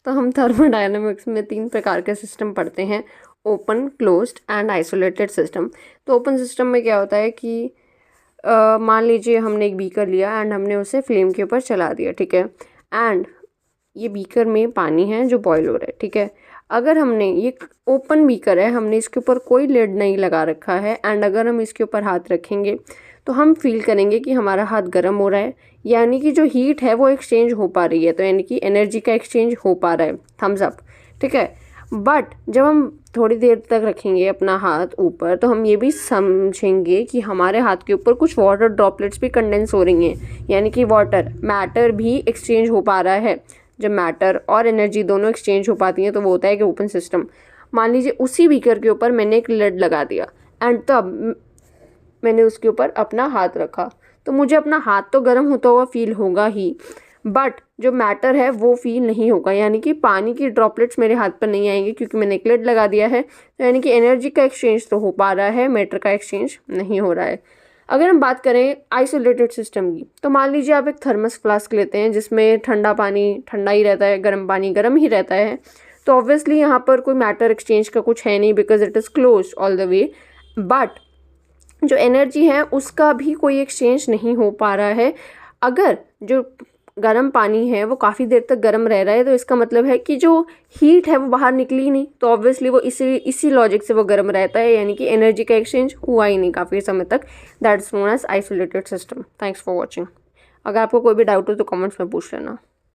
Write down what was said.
तो हम थर्मोडायनामिक्स में 3 प्रकार के सिस्टम पढ़ते हैं, open, closed end isolated system. तो ओपन सिस्टम में क्या होता है कि मान लीजिए हमने एक बीकर लिया एंड हमने उसे फ्लेम के ऊपर चला दिया, ठीक है, एंड ये बीकर में पानी है जो बॉयल हो रहा है, ठीक है। अगर हमने ये ओपन बीकर है, हमने इसके ऊपर कोई लिड नहीं लगा रखा है एंड अगर हम इसके ऊपर हाथ रखेंगे तो हम फील करेंगे कि हमारा हाथ गर्म हो रहा है, यानी कि जो हीट है वो एक्सचेंज हो पा रही है, तो यानी कि एनर्जी का एक्सचेंज हो पा रहा है, थम्स अप, ठीक है। बट जब हम थोड़ी देर तक रखेंगे अपना हाथ ऊपर तो हम ये भी समझेंगे कि हमारे हाथ के ऊपर कुछ वाटर ड्रॉपलेट्स भी कंडेंस हो रही हैं, यानी कि वाटर मैटर भी एक्सचेंज हो पा रहा है। जब मैटर और एनर्जी दोनों एक्सचेंज हो पाती हैं तो वो होता है कि ओपन सिस्टम। मान लीजिए उसी बीकर के ऊपर मैंने एक लिड लगा दिया एंड तब मैंने उसके ऊपर अपना हाथ रखा, तो मुझे अपना हाथ तो गर्म होता हुआ फील होगा ही, बट जो मैटर है वो फील नहीं होगा, यानी कि पानी की ड्रॉपलेट्स मेरे हाथ पर नहीं आएंगे क्योंकि मैंने एक लिड लगा दिया है। तो यानी कि एनर्जी का एक्सचेंज तो हो पा रहा है, मैटर का एक्सचेंज नहीं हो रहा है। अगर हम बात करें आइसोलेटेड सिस्टम की, तो मान लीजिए आप एक थर्मस फ्लास्क लेते हैं जिसमें ठंडा पानी ठंडा ही रहता है, गर्म पानी गर्म ही रहता है, तो ऑब्वियसली यहाँ पर कोई मैटर एक्सचेंज का कुछ है नहीं because it is close all the way. But जो एनर्जी है उसका भी कोई एक्सचेंज नहीं हो पा रहा है। अगर जो गर्म पानी है वो काफ़ी देर तक गर्म रह रहा है तो इसका मतलब है कि जो हीट है वो बाहर निकली नहीं, तो ऑब्वियसली वो इसी लॉजिक से वो गर्म रहता है, यानी कि एनर्जी का एक्सचेंज हुआ ही नहीं काफ़ी समय तक। That is known as isolated system. Thanks for watching. अगर आपको कोई भी डाउट हो तो कमेंट्स में पूछ लेना।